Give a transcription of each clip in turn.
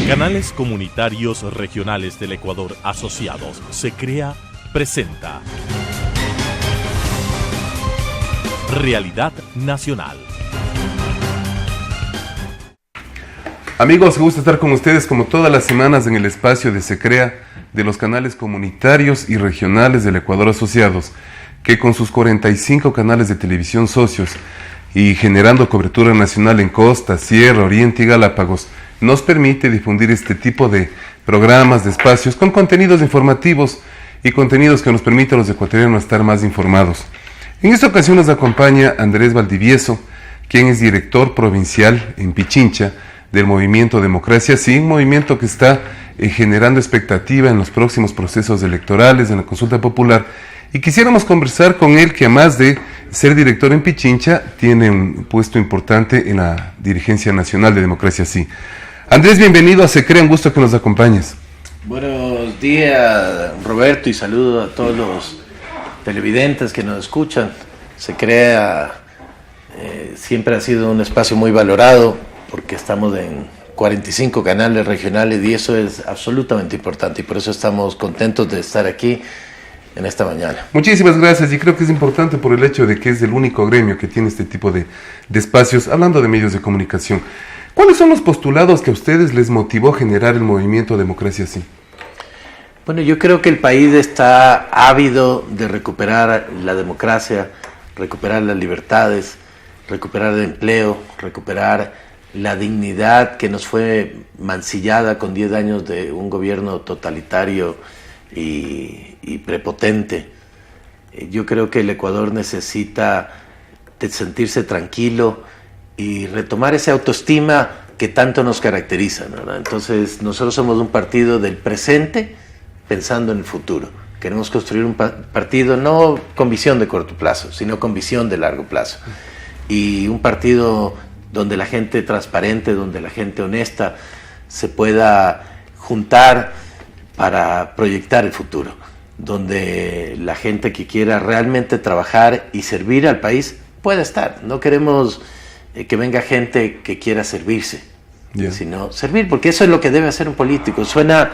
Canales Comunitarios Regionales del Ecuador Asociados, SECREA, presenta Realidad Nacional. Amigos, me gusta estar con ustedes como todas las semanas en el espacio de SECREA de los canales comunitarios y regionales del Ecuador Asociados, que con sus 45 canales de televisión socios y generando cobertura nacional en Costa, Sierra, Oriente y Galápagos, nos permite difundir este tipo de programas, de espacios con contenidos informativos y contenidos que nos permiten a los ecuatorianos estar más informados. En esta ocasión nos acompaña Andrés Valdivieso, quien es director provincial en Pichincha del movimiento Democracia Sí, un movimiento que está generando expectativa en los próximos procesos electorales, en la consulta popular, y quisiéramos conversar con él, que además de ser director en Pichincha, tiene un puesto importante en la dirigencia nacional de Democracia Sí. Andrés, bienvenido a SECREA, un gusto que nos acompañes. Buenos días, Roberto, y saludo a todos los televidentes que nos escuchan. SECREA siempre ha sido un espacio muy valorado porque estamos en 45 canales regionales y eso es absolutamente importante y por eso estamos contentos de estar aquí en esta mañana. Muchísimas gracias, y creo que es importante por el hecho de que es el único gremio que tiene este tipo de espacios, hablando de medios de comunicación. ¿Cuáles son los postulados que a ustedes les motivó a generar el movimiento Democracia Sí? Bueno, yo creo que el país está ávido de recuperar la democracia, recuperar las libertades, recuperar el empleo, recuperar la dignidad que nos fue mancillada con 10 años de un gobierno totalitario y prepotente. Yo creo que el Ecuador necesita de sentirse tranquilo y retomar esa autoestima que tanto nos caracteriza, ¿verdad? Entonces, nosotros somos un partido del presente pensando en el futuro. Queremos construir un partido no con visión de corto plazo, sino con visión de largo plazo. Y un partido donde la gente transparente, donde la gente honesta se pueda juntar para proyectar el futuro, donde la gente que quiera realmente trabajar y servir al país pueda estar. No queremos que venga gente que quiera servirse, sino servir, porque eso es lo que debe hacer un político. Suena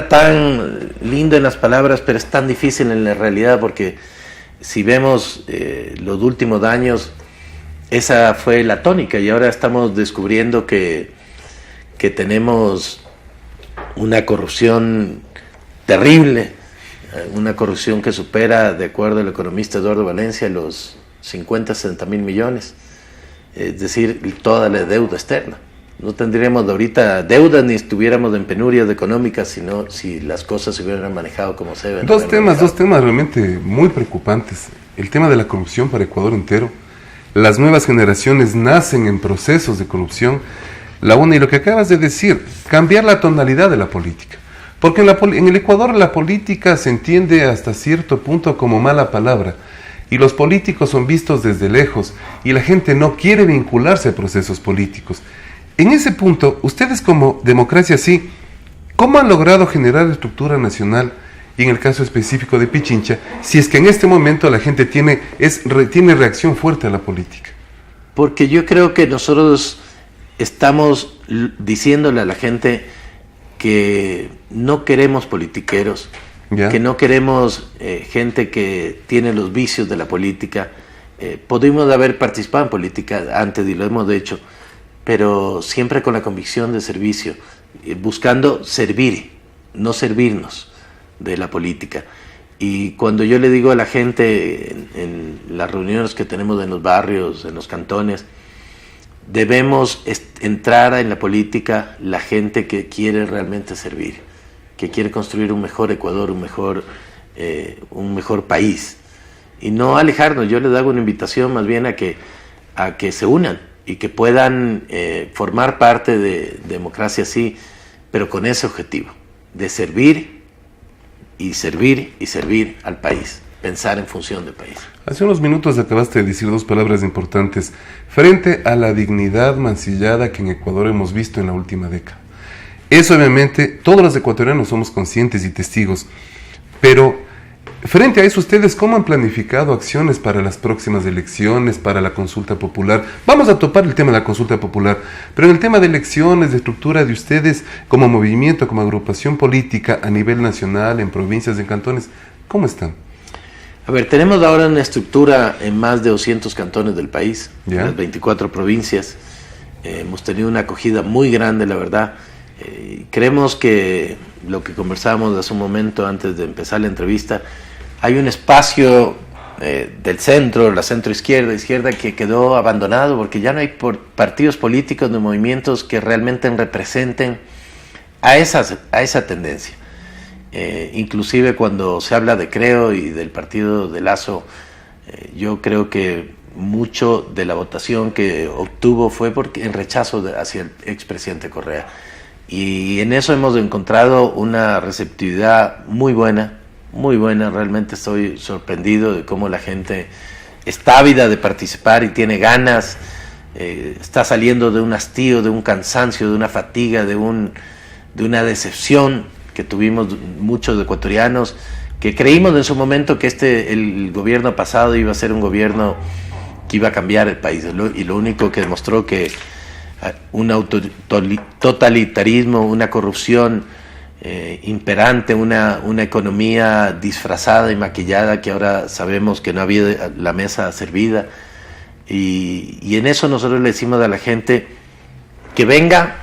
tan lindo en las palabras, pero es tan difícil en la realidad, porque si vemos los últimos años, esa fue la tónica, y ahora estamos descubriendo que tenemos una corrupción terrible, una corrupción que supera, de acuerdo al economista Eduardo Valencia, los 50-60 mil millones, es decir, toda la deuda externa. No tendríamos ahorita deudas ni estuviéramos en penurias económicas, sino si las cosas se hubieran manejado como se deben. Dos temas realmente muy preocupantes. El tema de la corrupción para Ecuador entero. Las nuevas generaciones nacen en procesos de corrupción. La una, y lo que acabas de decir, cambiar la tonalidad de la política. Porque en el Ecuador la política se entiende hasta cierto punto como mala palabra. Y los políticos son vistos desde lejos y la gente no quiere vincularse a procesos políticos. En ese punto, ustedes como Democracia Sí, ¿cómo han logrado generar estructura nacional? Y en el caso específico de Pichincha, si es que en este momento la gente tiene reacción fuerte a la política. Porque yo creo que nosotros estamos diciéndole a la gente que no queremos politiqueros, que no queremos gente que tiene los vicios de la política. Podemos haber participado en política antes y lo hemos hecho, pero siempre con la convicción de servicio, buscando servir, no servirnos de la política. Y cuando yo le digo a la gente en las reuniones que tenemos en los barrios, en los cantones, debemos entrar en la política la gente que quiere realmente servir, que quiere construir un mejor Ecuador, un mejor país, y no alejarnos. Yo les hago una invitación más bien a que se unan y que puedan formar parte de Democracia Sí, pero con ese objetivo de servir y servir y servir al país, pensar en función del país. Hace unos minutos acabaste de decir dos palabras importantes frente a la dignidad mancillada que en Ecuador hemos visto en la última década. Eso obviamente todos los ecuatorianos somos conscientes y testigos, pero Frente a eso, ¿ustedes cómo han planificado acciones para las próximas elecciones, para la consulta popular? Vamos a topar el tema de la consulta popular, pero en el tema de elecciones, de estructura de ustedes como movimiento, como agrupación política a nivel nacional, en provincias, en cantones, ¿cómo están? A ver, tenemos ahora una estructura en más de 200 cantones del país, en las 24 provincias. Hemos tenido una acogida muy grande, la verdad. Creemos que lo que conversábamos hace un momento antes de empezar la entrevista, hay un espacio del centro, la izquierda, que quedó abandonado porque ya no hay partidos políticos ni movimientos que realmente representen a esa tendencia. Inclusive cuando se habla de Creo y del partido de Lazo, yo creo que mucho de la votación que obtuvo fue en rechazo hacia el expresidente Correa. Y en eso hemos encontrado una receptividad muy buena, realmente estoy sorprendido de cómo la gente está ávida de participar y tiene ganas, está saliendo de un hastío, de un cansancio, de una fatiga, de una decepción que tuvimos muchos ecuatorianos, que creímos en su momento que el gobierno pasado iba a ser un gobierno que iba a cambiar el país, y lo único que demostró que un totalitarismo, una corrupción imperante, una economía disfrazada y maquillada que ahora sabemos que no había la mesa servida, y en eso nosotros le decimos a la gente que venga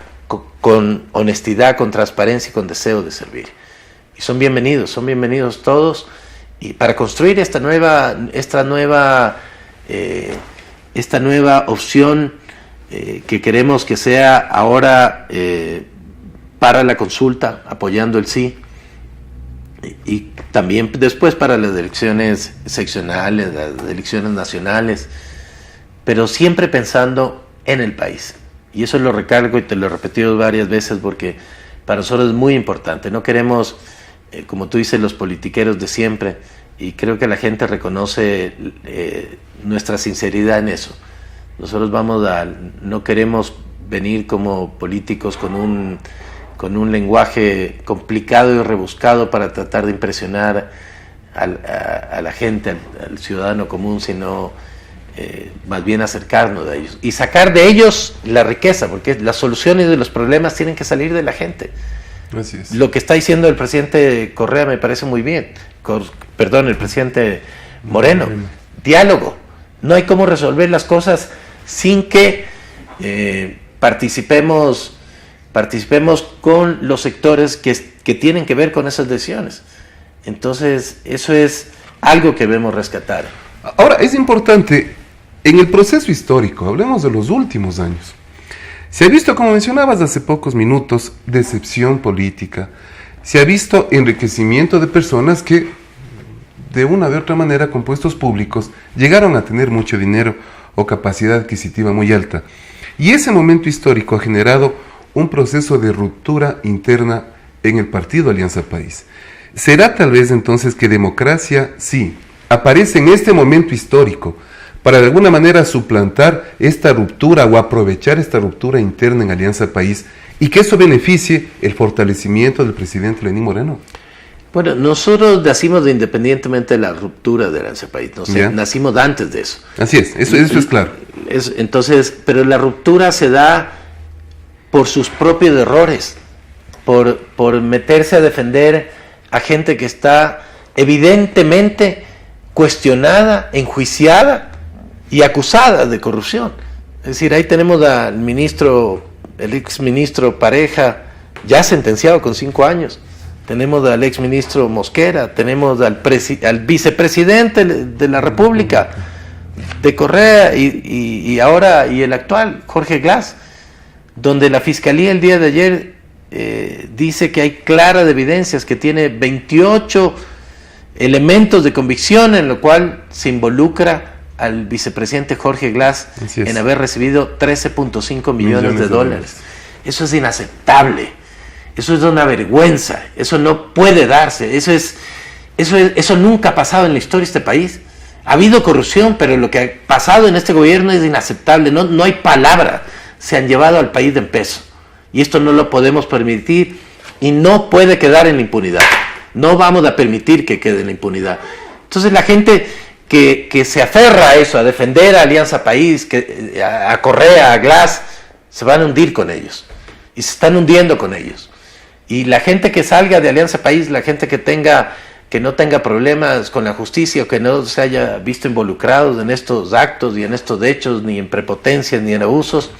con honestidad, con transparencia y con deseo de servir, y son bienvenidos todos, y para construir esta nueva opción que queremos que sea ahora para la consulta, apoyando el sí, y también después para las elecciones seccionales, las elecciones nacionales, pero siempre pensando en el país. Y eso lo recalco y te lo he repetido varias veces porque para nosotros es muy importante. No queremos, como tú dices, los politiqueros de siempre, y creo que la gente reconoce nuestra sinceridad en eso. Nosotros no queremos venir como políticos con un lenguaje complicado y rebuscado para tratar de impresionar a la gente, al ciudadano común, sino más bien acercarnos a ellos y sacar de ellos la riqueza, porque las soluciones de los problemas tienen que salir de la gente. Así es. Lo que está diciendo el presidente Correa me parece muy bien, el presidente Moreno. Diálogo. No hay cómo resolver las cosas sin que participemos con los sectores que tienen que ver con esas decisiones. Entonces, eso es algo que debemos rescatar. Ahora, es importante, en el proceso histórico, hablemos de los últimos años, se ha visto, como mencionabas hace pocos minutos, decepción política, se ha visto enriquecimiento de personas que, de una u otra manera, con puestos públicos, llegaron a tener mucho dinero o capacidad adquisitiva muy alta. Y ese momento histórico ha generado un proceso de ruptura interna en el partido Alianza País. ¿Será tal vez entonces que democracia, sí, aparece en este momento histórico para de alguna manera suplantar esta ruptura o aprovechar esta ruptura interna en Alianza País y que eso beneficie el fortalecimiento del presidente Lenín Moreno? Bueno, nosotros nacimos independientemente de la ruptura de Alianza País, nacimos antes de eso. Así es, eso es claro. Entonces, pero la ruptura se da por sus propios errores, por meterse a defender a gente que está evidentemente cuestionada, enjuiciada y acusada de corrupción. Es decir, ahí tenemos al el exministro Pareja, ya sentenciado con 5 años. Tenemos al exministro Mosquera, tenemos al vicepresidente de la República, de Correa, y el actual, Jorge Glass, donde la Fiscalía el día de ayer dice que hay claras evidencias, que tiene 28 elementos de convicción en lo cual se involucra al vicepresidente Jorge Glass en haber recibido 13.5 millones de dólares. Eso es inaceptable. Eso es una vergüenza, eso no puede darse, eso nunca ha pasado en la historia de este país. Ha habido corrupción, pero lo que ha pasado en este gobierno es inaceptable, no hay palabra, se han llevado al país de peso, y esto no lo podemos permitir, y no puede quedar en la impunidad. No vamos a permitir que quede en la impunidad. Entonces la gente que se aferra a eso, a defender a Alianza País, a Correa, a Glass, se van a hundir con ellos. Y se están hundiendo con ellos. Y la gente que salga de Alianza País, la gente que no tenga problemas con la justicia o que no se haya visto involucrados en estos actos y en estos hechos, ni en prepotencias ni en abusos,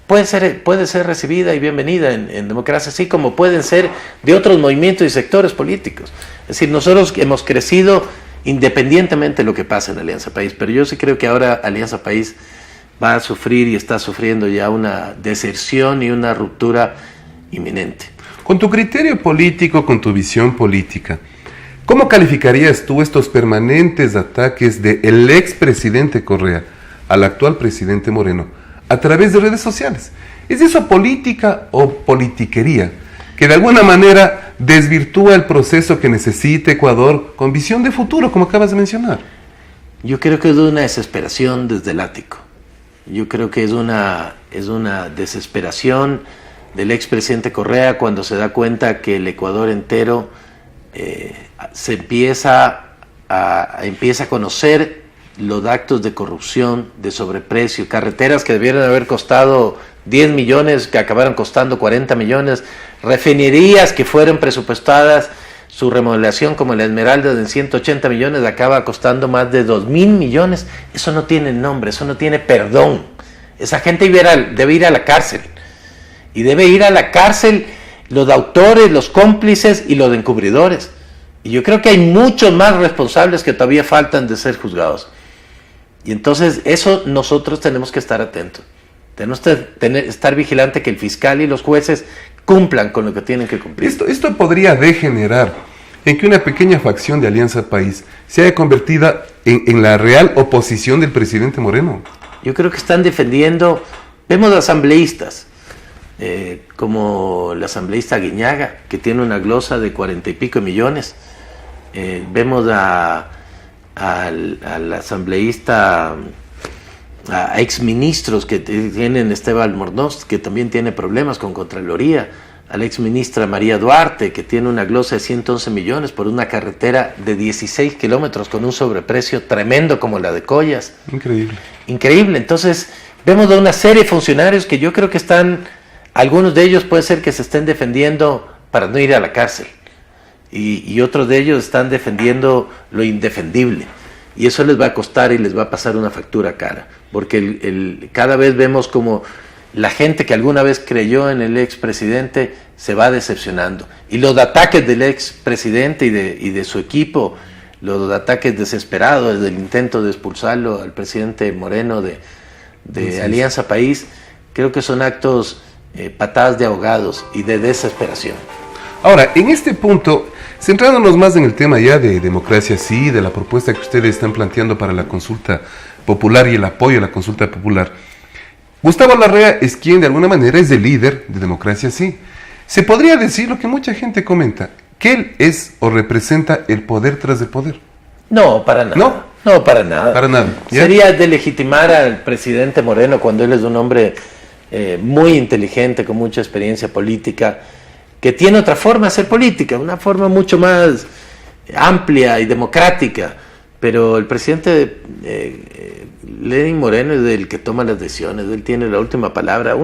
puede ser recibida y bienvenida en democracia, así como pueden ser de otros movimientos y sectores políticos. Es decir, nosotros hemos crecido independientemente de lo que pasa en Alianza País, pero yo sí creo que ahora Alianza País va a sufrir y está sufriendo ya una deserción y una ruptura inminente. Con tu criterio político, con tu visión política, ¿cómo calificarías tú estos permanentes ataques del expresidente Correa al actual presidente Moreno a través de redes sociales? ¿Es eso política o politiquería que de alguna manera desvirtúa el proceso que necesita Ecuador con visión de futuro, como acabas de mencionar? Yo creo que es una desesperación desde el ático. Yo creo que es una desesperación del expresidente Correa cuando se da cuenta que el Ecuador entero se empieza a conocer los actos de corrupción, de sobreprecio, carreteras que debieran haber costado 10 millones, que acabaron costando 40 millones, refinerías que fueron presupuestadas, su remodelación como la Esmeralda en 180 millones acaba costando más de 2.000 millones. Eso no tiene nombre, eso no tiene perdón. Esa gente debe ir a la cárcel. Y debe ir a la cárcel los autores, los cómplices y los encubridores. Y yo creo que hay muchos más responsables que todavía faltan de ser juzgados. Y entonces eso nosotros tenemos que estar atentos. Tenemos que estar vigilantes que el fiscal y los jueces cumplan con lo que tienen que cumplir. Esto podría degenerar en que una pequeña facción de Alianza País se haya convertida en la real oposición del presidente Moreno. Yo creo que están defendiendo, vemos asambleístas, como el asambleísta Guiñaga, que tiene una glosa de 40 y pico millones. Vemos al asambleísta, a exministros que tienen Esteban Albornoz, que también tiene problemas con Contraloría, a la exministra María Duarte, que tiene una glosa de 111 millones por una carretera de 16 kilómetros con un sobreprecio tremendo como la de Collas. Increíble. Entonces, vemos a una serie de funcionarios que yo creo que algunos de ellos puede ser que se estén defendiendo para no ir a la cárcel. Y otros de ellos están defendiendo lo indefendible. Y eso les va a costar y les va a pasar una factura cara. Porque cada vez vemos como la gente que alguna vez creyó en el expresidente se va decepcionando. Y los ataques del expresidente y de su equipo, los ataques desesperados del intento de expulsarlo al presidente Moreno de Alianza País, creo que son actos patadas de ahogados y de desesperación. Ahora, en este punto, centrándonos más en el tema ya de democracia sí, de la propuesta que ustedes están planteando para la consulta popular y el apoyo a la consulta popular, Gustavo Larrea es quien de alguna manera es el líder de democracia sí. Se podría decir lo que mucha gente comenta, que él es o representa el poder tras el poder. No, para nada. No, para nada. Para nada. ¿Ya? Sería delegitimar al presidente Moreno cuando él es un hombre muy inteligente, con mucha experiencia política, que tiene otra forma de hacer política, una forma mucho más amplia y democrática, pero el presidente Lenín Moreno es el que toma las decisiones, él tiene la última palabra.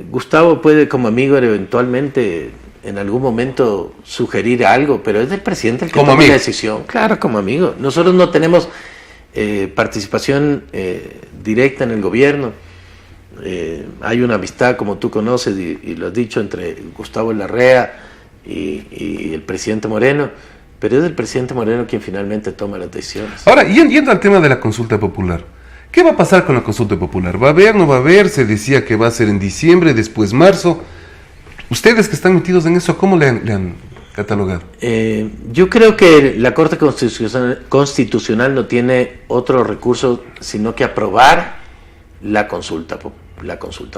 Gustavo puede como amigo eventualmente en algún momento sugerir algo, pero es el presidente el que toma la decisión. Claro, como amigo. Nosotros no tenemos participación directa en el gobierno. Hay una amistad, como tú conoces y lo has dicho, entre Gustavo Larrea y el presidente Moreno, pero es el presidente Moreno quien finalmente toma las decisiones. Ahora, yendo al tema de la consulta popular, ¿qué va a pasar con la consulta popular? ¿Va a haber, no va a haber? Se decía que va a ser en diciembre, después marzo. Ustedes que están metidos en eso, ¿cómo le han catalogado? Yo creo que la Corte Constitucional no tiene otro recurso sino que aprobar la consulta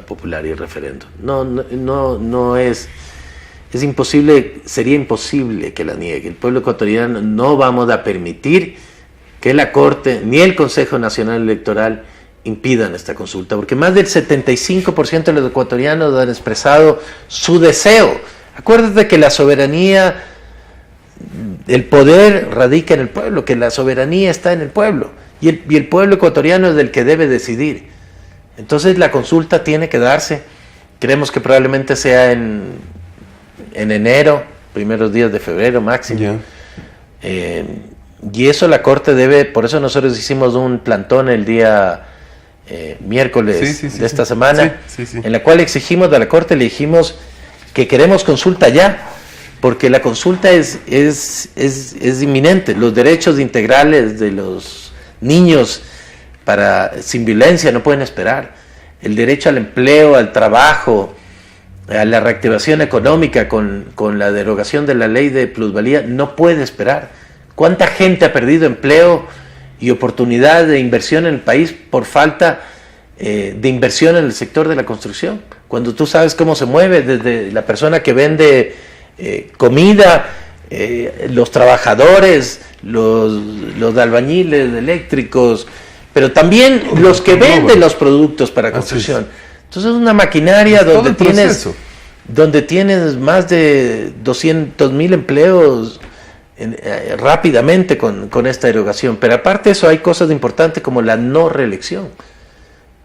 popular y el referéndum. No es imposible, sería imposible que la niegue. El pueblo ecuatoriano no vamos a permitir que la Corte ni el Consejo Nacional Electoral impidan esta consulta, porque más del 75% de los ecuatorianos han expresado su deseo Acuérdate que la soberanía, el poder radica en el pueblo, que la soberanía está en el pueblo, y el pueblo ecuatoriano es el que debe decidir. Entonces la consulta tiene que darse, creemos que probablemente sea en enero, primeros días de febrero máximo. Yeah. Y eso la Corte debe, por eso nosotros hicimos un plantón el día miércoles de esta semana, en la cual exigimos a la Corte, le dijimos que queremos consulta ya, porque la consulta es inminente. Los derechos integrales de los niños sin violencia no pueden esperar. El derecho al empleo, al trabajo, a la reactivación económica con la derogación de la ley de plusvalía no puede esperar. ¿Cuánta gente ha perdido empleo y oportunidad de inversión en el país por falta de inversión en el sector de la construcción? Cuando tú sabes cómo se mueve, desde la persona que vende comida, los trabajadores, los albañiles eléctricos, pero también los que venden los productos para construcción. Entonces es una maquinaria donde tienes más de 200,000 empleos rápidamente con esta erogación. Pero aparte de eso hay cosas importantes como la no reelección,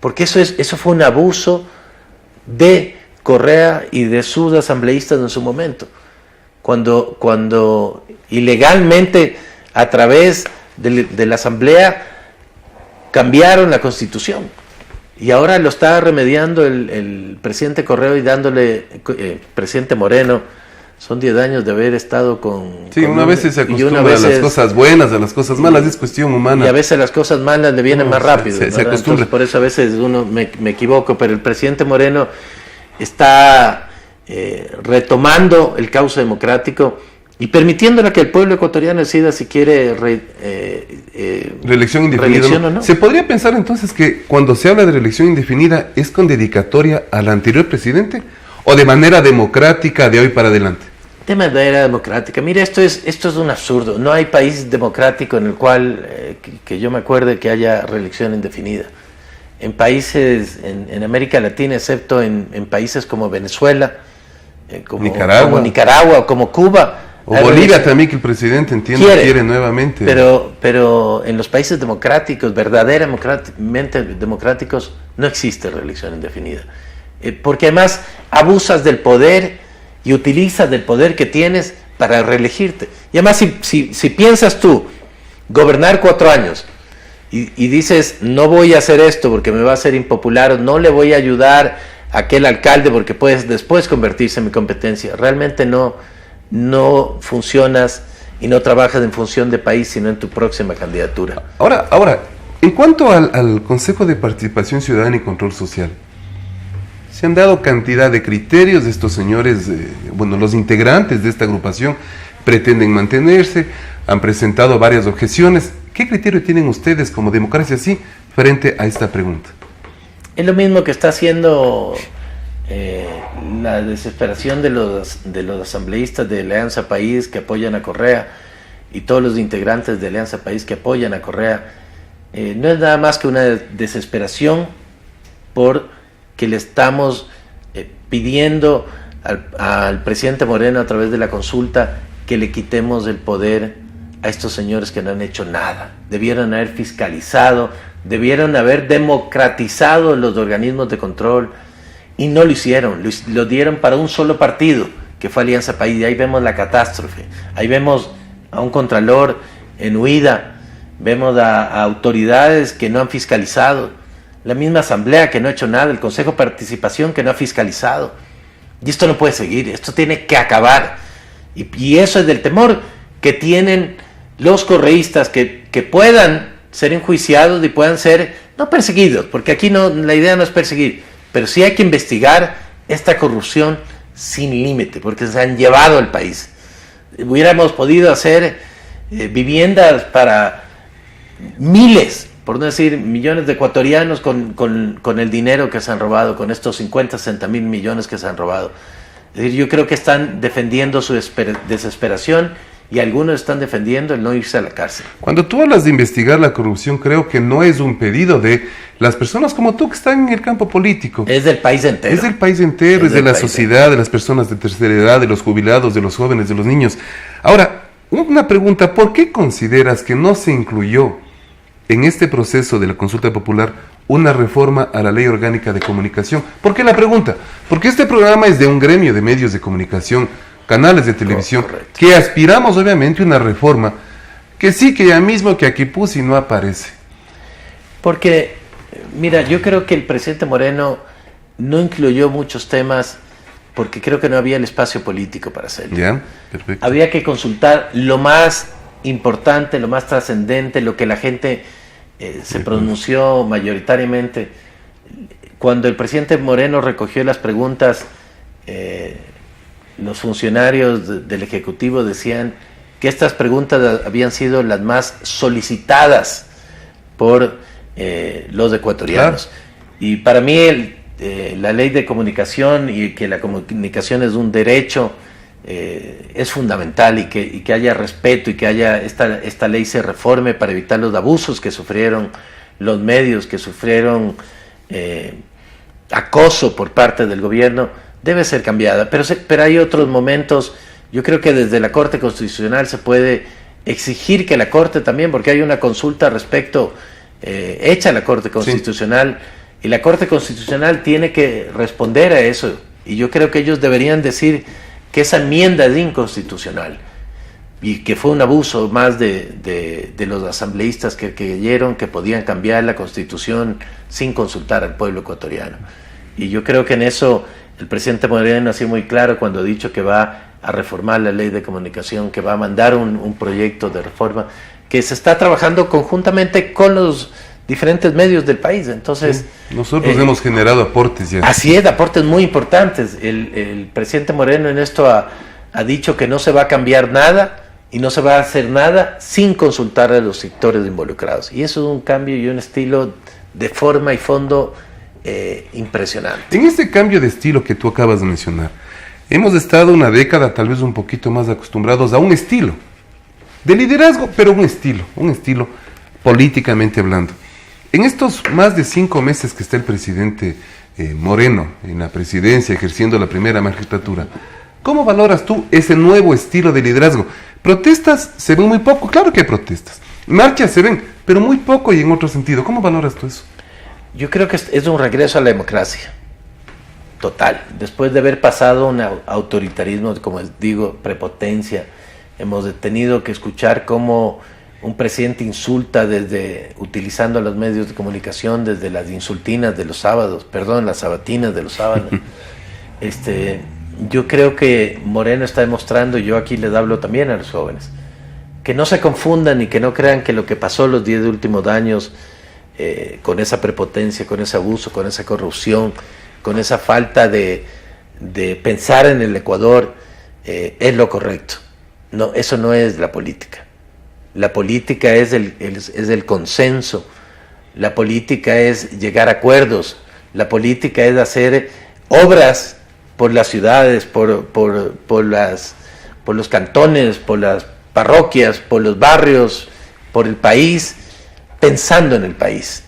porque eso fue un abuso de Correa y de sus asambleístas en su momento, cuando ilegalmente a través de la asamblea cambiaron la constitución, y ahora lo está remediando el presidente Correa y dándole, presidente Moreno, son 10 años de haber estado con... Sí, una vez se acostumbra a las cosas buenas, a las cosas malas, es cuestión humana. Y a veces las cosas malas le vienen más rápido. Se acostumbra. Entonces, por eso a veces uno me equivoco, pero el presidente Moreno está retomando el cauce democrático y permitiéndole que el pueblo ecuatoriano decida si quiere reelección indefinida o no. ¿Se podría pensar entonces que cuando se habla de reelección indefinida es con dedicatoria al anterior presidente o de manera democrática de hoy para adelante? De manera democrática. Mira, esto es un absurdo. No hay país democrático en el cual que yo me acuerde que haya reelección indefinida. En países en América Latina, excepto en países como Venezuela, como Nicaragua, como Cuba. O Bolivia también, que el presidente quiere nuevamente. Pero en los países democráticos, verdaderamente democráticos, no existe reelección indefinida. Porque además abusas del poder y utilizas del poder que tienes para reelegirte. Y además si piensas tú gobernar 4 años y dices, no voy a hacer esto porque me va a hacer impopular, no le voy a ayudar a aquel alcalde porque puedes después convertirse en mi competencia, realmente no funcionas y no trabajas en función de país, sino en tu próxima candidatura. Ahora, en cuanto al Consejo de Participación Ciudadana y Control Social, se han dado cantidad de criterios de estos señores, los integrantes de esta agrupación pretenden mantenerse, han presentado varias objeciones. ¿Qué criterio tienen ustedes como Democracia Sí frente a esta pregunta? Es lo mismo que está haciendo la desesperación de los asambleístas de Alianza País que apoyan a Correa y todos los integrantes de Alianza País que apoyan a Correa. No es nada más que una desesperación porque le estamos pidiendo al presidente Moreno a través de la consulta que le quitemos el poder a estos señores que no han hecho nada. Debieron haber fiscalizado, debieron haber democratizado los organismos de control y no lo hicieron, lo dieron para un solo partido que fue Alianza País, y ahí vemos la catástrofe. Ahí vemos a un contralor en huida, vemos a autoridades que no han fiscalizado, la misma asamblea que no ha hecho nada, el Consejo de Participación que no ha fiscalizado. Y esto no puede seguir, esto tiene que acabar. Y eso es del temor que tienen los correístas, que puedan ser enjuiciados y puedan ser, no perseguidos, porque aquí la idea no es perseguir, pero sí hay que investigar esta corrupción sin límite, porque se han llevado al país. Hubiéramos podido hacer viviendas para miles, por no decir millones de ecuatorianos con el dinero que se han robado, con estos 50, 60 mil millones que se han robado. Es decir, yo creo que están defendiendo su desesperación y algunos están defendiendo el no irse a la cárcel. Cuando tú hablas de investigar la corrupción, creo que no es un pedido de las personas como tú que están en el campo político. Es del país entero. Es del país entero, es de la sociedad, de las personas de tercera edad, de los jubilados, de los jóvenes, de los niños. Ahora, una pregunta, ¿por qué consideras que no se incluyó en este proceso de la consulta popular una reforma a la Ley Orgánica de Comunicación? ¿Por qué la pregunta? Porque este programa es de un gremio de medios de comunicación, canales de televisión, que aspiramos obviamente a una reforma que sí, que ya mismo que aquí puse y no aparece. Porque, mira, yo creo que el presidente Moreno no incluyó muchos temas porque creo que no había el espacio político para hacerlo. Ya, perfecto. Había que consultar lo más importante, lo más trascendente, lo que la gente se pronunció mayoritariamente. Cuando el presidente Moreno recogió las preguntas, los funcionarios del Ejecutivo decían que estas preguntas habían sido las más solicitadas por los ecuatorianos. Claro. Y para mí la ley de comunicación y que la comunicación es un derecho es fundamental, y que haya respeto y que haya esta ley se reforme para evitar los abusos que sufrieron los medios, que sufrieron acoso por parte del gobierno, debe ser cambiada. Pero hay otros momentos, yo creo que desde la Corte Constitucional se puede exigir que la Corte también, porque hay una consulta respecto hecha a la Corte Constitucional, sí, y la Corte Constitucional tiene que responder a eso, y yo creo que ellos deberían decir que esa enmienda es inconstitucional y que fue un abuso más de los asambleístas que creyeron que podían cambiar la Constitución sin consultar al pueblo ecuatoriano. Y yo creo que en eso el presidente Moreno ha sido muy claro cuando ha dicho que va a reformar la ley de comunicación, que va a mandar un proyecto de reforma, que se está trabajando conjuntamente con los diferentes medios del país. Entonces, sí, nosotros hemos generado aportes ya. Así es, aportes muy importantes. El presidente Moreno en esto ha dicho que no se va a cambiar nada y no se va a hacer nada sin consultar a los sectores involucrados. Y eso es un cambio y un estilo de forma y fondo impresionante. En este cambio de estilo que tú acabas de mencionar, hemos estado una década tal vez un poquito más acostumbrados a un estilo de liderazgo, pero un estilo políticamente hablando. En estos más de 5 meses que está el presidente Moreno en la presidencia, ejerciendo la primera magistratura, ¿cómo valoras tú ese nuevo estilo de liderazgo? Protestas se ven muy poco, claro que hay protestas. Marchas se ven, pero muy poco y en otro sentido. ¿Cómo valoras tú eso? Yo creo que es un regreso a la democracia total. Después de haber pasado un autoritarismo, como digo, prepotencia, hemos tenido que escuchar cómo un presidente insulta utilizando los medios de comunicación, desde las insultinas de los sábados, las sabatinas de los sábados. Yo creo que Moreno está demostrando, y yo aquí les hablo también a los jóvenes, que no se confundan y que no crean que lo que pasó los 10 últimos años, con esa prepotencia, con ese abuso, con esa corrupción, con esa falta de pensar en el Ecuador, es lo correcto. No, eso no es la política. La política es el consenso, la política es llegar a acuerdos, la política es hacer obras por las ciudades, por los cantones, por las parroquias, por los barrios, por el país, pensando en el país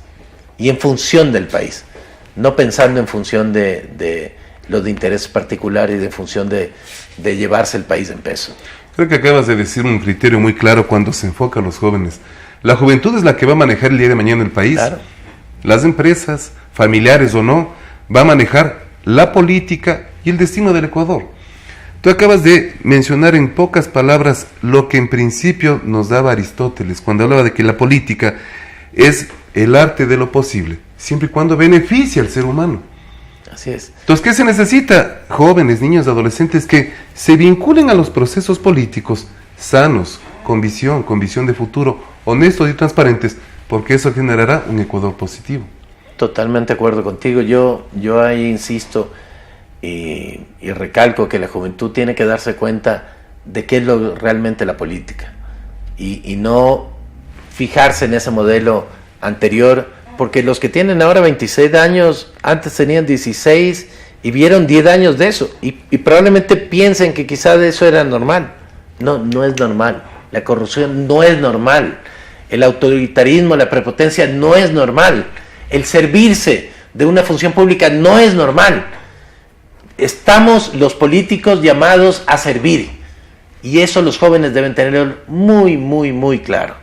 y en función del país, no pensando en función de los intereses particulares y en función de llevarse el país en peso. Creo que acabas de decir un criterio muy claro cuando se enfoca a los jóvenes. La juventud es la que va a manejar el día de mañana el país. Claro. Las empresas, familiares o no, va a manejar la política y el destino del Ecuador. Tú acabas de mencionar en pocas palabras lo que en principio nos daba Aristóteles cuando hablaba de que la política es el arte de lo posible, siempre y cuando beneficie al ser humano. Así es. Entonces, ¿qué se necesita? Jóvenes, niños, adolescentes que se vinculen a los procesos políticos sanos, con visión de futuro, honestos y transparentes, porque eso generará un Ecuador positivo. Totalmente de acuerdo contigo. Yo ahí insisto y recalco que la juventud tiene que darse cuenta de qué es realmente la política y no fijarse en ese modelo anterior, porque los que tienen ahora 26 años, antes tenían 16 y vieron 10 años de eso, y probablemente piensen que quizás eso era normal. No es normal. La corrupción no es normal. El autoritarismo, la prepotencia no es normal. El servirse de una función pública no es normal. Estamos los políticos llamados a servir. Y eso los jóvenes deben tenerlo muy, muy, muy claro.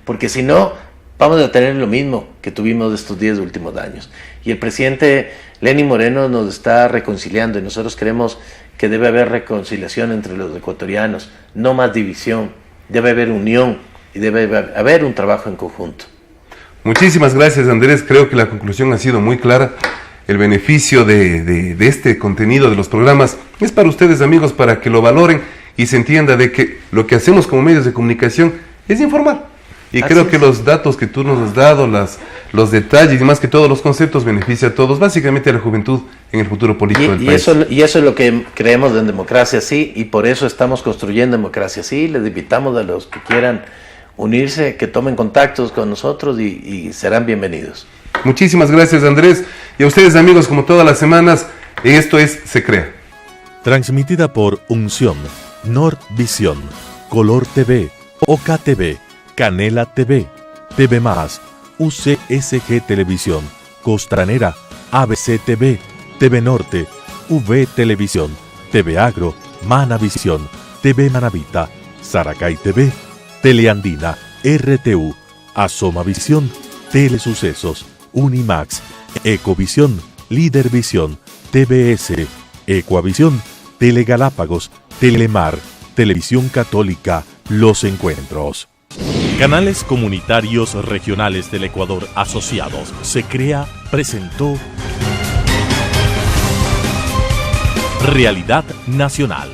Porque si no, vamos a tener lo mismo que tuvimos estos 10 últimos años. Y el presidente Lenín Moreno nos está reconciliando y nosotros creemos que debe haber reconciliación entre los ecuatorianos, no más división, debe haber unión y debe haber un trabajo en conjunto. Muchísimas gracias, Andrés. Creo que la conclusión ha sido muy clara. El beneficio de este contenido de los programas es para ustedes, amigos, para que lo valoren y se entienda de que lo que hacemos como medios de comunicación es informar. Y creo que los datos que tú nos has dado, los detalles y más que todos los conceptos beneficia a todos, básicamente a la juventud en el futuro político del país. Y eso es lo que creemos en Democracia Sí, y por eso estamos construyendo Democracia Sí. Les invitamos a los que quieran unirse, que tomen contactos con nosotros y serán bienvenidos. Muchísimas gracias, Andrés. Y a ustedes, amigos, como todas las semanas, esto es Se Crea. Transmitida por Unción, Nordvisión, Color TV, OKTV, Canela TV, TV+, UCSG Televisión, Costranera, ABC TV, TV Norte, V Televisión, TV Agro, Manavisión, TV Manavita, Saracay TV, Teleandina, RTU, Asomavisión, Telesucesos, Unimax, Ecovisión, Lídervisión, TVS, Ecuavisión, Telegalápagos, Telemar, Televisión Católica, Los Encuentros. Canales Comunitarios Regionales del Ecuador Asociados. Se Crea presentó Realidad Nacional.